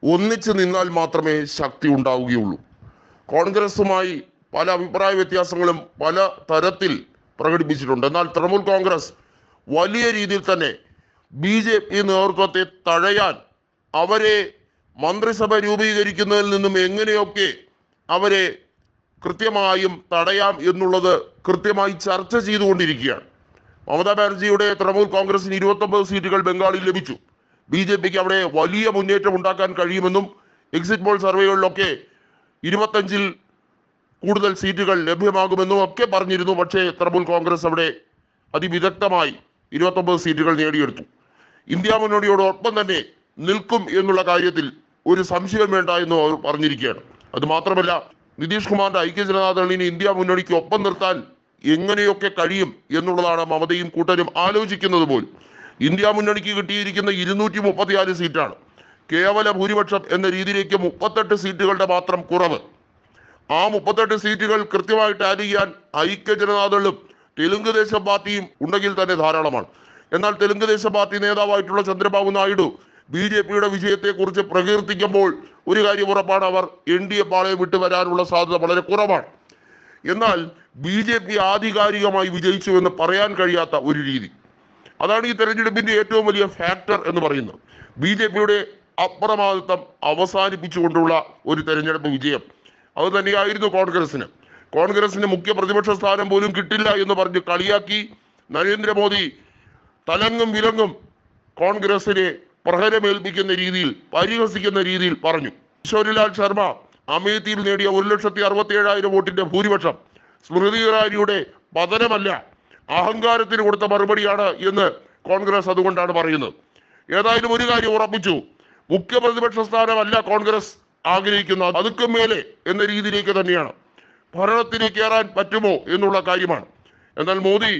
ഒന്നിച്ചു നിന്നാൽ മാത്രമേ ശക്തി ഉണ്ടാവുകയുള്ളൂ. കോൺഗ്രസുമായി പല അഭിപ്രായ വ്യത്യാസങ്ങളും പല തരത്തിൽ പ്രകടിപ്പിച്ചിട്ടുണ്ട്. എന്നാൽ തൃണമൂൽ കോൺഗ്രസ് വലിയ രീതിയിൽ തന്നെ BJP നേതൃത്വത്തെ തഴയാൻ, അവരെ മന്ത്രിസഭ രൂപീകരിക്കുന്നതിൽ നിന്നും എങ്ങനെയൊക്കെ അവരെ കൃത്യമായും തടയാം എന്നുള്ളത് കൃത്യമായി ചർച്ച ചെയ്തുകൊണ്ടിരിക്കുകയാണ്. മമതാ ബാനർജിയുടെ തൃണമൂൽ കോൺഗ്രസിന് 29 സീറ്റുകൾ ബംഗാളിൽ ലഭിച്ചു. BJPക്ക് അവിടെ വലിയ മുന്നേറ്റം ഉണ്ടാക്കാൻ കഴിയുമെന്നും എക്സിറ്റ് പോൾ സർവേകളിലൊക്കെ 25-ൽ കൂടുതൽ സീറ്റുകൾ ലഭ്യമാകുമെന്നും ഒക്കെ പറഞ്ഞിരുന്നു. പക്ഷേ തൃണമൂൽ കോൺഗ്രസ് അവിടെ അതിവിദഗ്ധമായി 29 സീറ്റുകൾ നേടിയെടുത്തു. ഇന്ത്യ മുന്നണിയോടൊപ്പം തന്നെ നിൽക്കും എന്നുള്ള കാര്യത്തിൽ ഒരു സംശയം വേണ്ട എന്ന് അവർ പറഞ്ഞിരിക്കുകയാണ്. അത് മാത്രമല്ല, നിതീഷ് കുമാറിന്റെ ഐക്യജനതാദളിനെ ഇന്ത്യ മുന്നണിക്ക് ഒപ്പം നിർത്താൻ എങ്ങനെയൊക്കെ കഴിയും എന്നുള്ളതാണ് മമതയും കൂട്ടരും ആലോചിക്കുന്നത് പോലും. ഇന്ത്യ മുന്നണിക്ക് കിട്ടിയിരിക്കുന്ന 234 സീറ്റാണ്. കേവല ഭൂരിപക്ഷം എന്ന രീതിയിലേക്ക് 38 സീറ്റുകളുടെ മാത്രം കുറവ്. ആ 38 സീറ്റുകൾ കൃത്യമായി ടാലി ചെയ്യാൻ ഐക്യജനതാദളും തെലുങ്ക് ദേശം പാർട്ടിയും ഉണ്ടെങ്കിൽ തന്നെ ധാരാളമാണ്. എന്നാൽ തെലുങ്ക് ദേശം പാർട്ടി നേതാവായിട്ടുള്ള ചന്ദ്രബാബു നായിഡു BJPയുടെ വിജയത്തെക്കുറിച്ച് പ്രകീർത്തിക്കുമ്പോൾ ഒരു കാര്യം ഉറപ്പാണ്, അവർ NDA പാളയം വിട്ടു വരാനുള്ള സാധ്യത വളരെ കുറവാണ്. എന്നാൽ BJP ആധികാരികമായി വിജയിച്ചു എന്ന് പറയാൻ കഴിയാത്ത ഒരു രീതി, അതാണ് ഈ തെരഞ്ഞെടുപ്പിന്റെ ഏറ്റവും വലിയ ഫാക്ടർ എന്ന് പറയുന്നത്. BJPയുടെ അപ്രമാദിത്വം അവസാനിപ്പിച്ചുകൊണ്ടുള്ള ഒരു തെരഞ്ഞെടുപ്പ് വിജയം അത് തന്നെയായിരുന്നു കോൺഗ്രസിന് മുഖ്യ പ്രതിപക്ഷ സ്ഥാനം പോലും കിട്ടില്ല എന്ന് പറഞ്ഞ് കളിയാക്കി നരേന്ദ്രമോദി തലങ്ങും വിലങ്ങും കോൺഗ്രസിനെ പ്രഹരമേൽപ്പിക്കുന്ന രീതിയിൽ, പരിഹസിക്കുന്ന രീതിയിൽ പറഞ്ഞു. കിഷോരിലാൽ ശർമ്മ അമേത്തിയിൽ നേടിയ 1,67,000 വോട്ടിന്റെ ഭൂരിപക്ഷം സ്മൃതി ഇറാനിയുടെ പതനമല്ല, അഹങ്കാരത്തിന് കൊടുത്ത മറുപടിയാണ് എന്ന് കോൺഗ്രസ് അതുകൊണ്ടാണ് പറയുന്നത്. ഏതായാലും ഒരു കാര്യം ഉറപ്പിച്ചു, മുഖ്യ പ്രതിപക്ഷ സ്ഥാനമല്ല കോൺഗ്രസ് ആഗ്രഹിക്കുന്നത്, അതുക്കും മേലെ എന്ന രീതിയിലേക്ക് തന്നെയാണ്. ഭരണത്തിലേക്ക് കയറാൻ പറ്റുമോ എന്നുള്ള കാര്യമാണ്. എന്നാൽ മോദി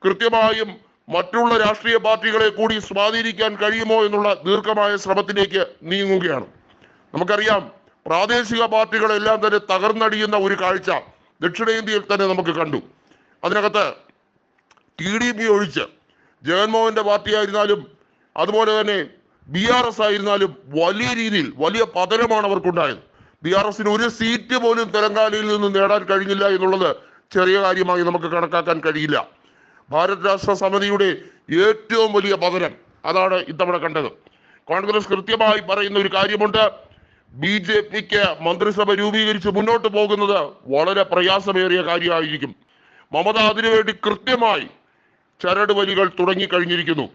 കൃത്യമായും മറ്റുള്ള രാഷ്ട്രീയ പാർട്ടികളെ കൂടി സ്വാധീനിക്കാൻ കഴിയുമോ എന്നുള്ള ദീർഘമായ ശ്രമത്തിലേക്ക് നീങ്ങുകയാണ്. നമുക്കറിയാം, പ്രാദേശിക പാർട്ടികളെല്ലാം തന്നെ തകർന്നടിയുന്ന ഒരു കാഴ്ച ദക്ഷിണേന്ത്യയിൽ തന്നെ നമുക്ക് കണ്ടു. അതിനകത്ത് TDP ഒഴിച്ച് ജഗൻമോഹന്റെ പാർട്ടി ആയിരുന്നാലും അതുപോലെ തന്നെ BRS ആയിരുന്നാലും വലിയ രീതിയിൽ വലിയ പതനമാണ് അവർക്കുണ്ടായത്. BRSന് ഒരു സീറ്റ് പോലും തെലങ്കാനയിൽ നിന്ന് നേടാൻ കഴിഞ്ഞില്ല എന്നുള്ളത് ചെറിയ കാര്യമായി നമുക്ക് കണക്കാക്കാൻ കഴിയില്ല. ഭാരത് രാഷ്ട്ര സമിതിയുടെ ഏറ്റവും വലിയ പതനം അതാണ് ഇത്തവണ കണ്ടത്. കോൺഗ്രസ് കൃത്യമായി പറയുന്ന ഒരു കാര്യമുണ്ട്, BJPക്ക് മന്ത്രിസഭ രൂപീകരിച്ച് മുന്നോട്ട് പോകുന്നത് വളരെ പ്രയാസമേറിയ കാര്യമായിരിക്കും. മമത അതിനുവേണ്ടി കൃത്യമായി ചരട് വരികൾ തുടങ്ങിക്കഴിഞ്ഞിരിക്കുന്നു.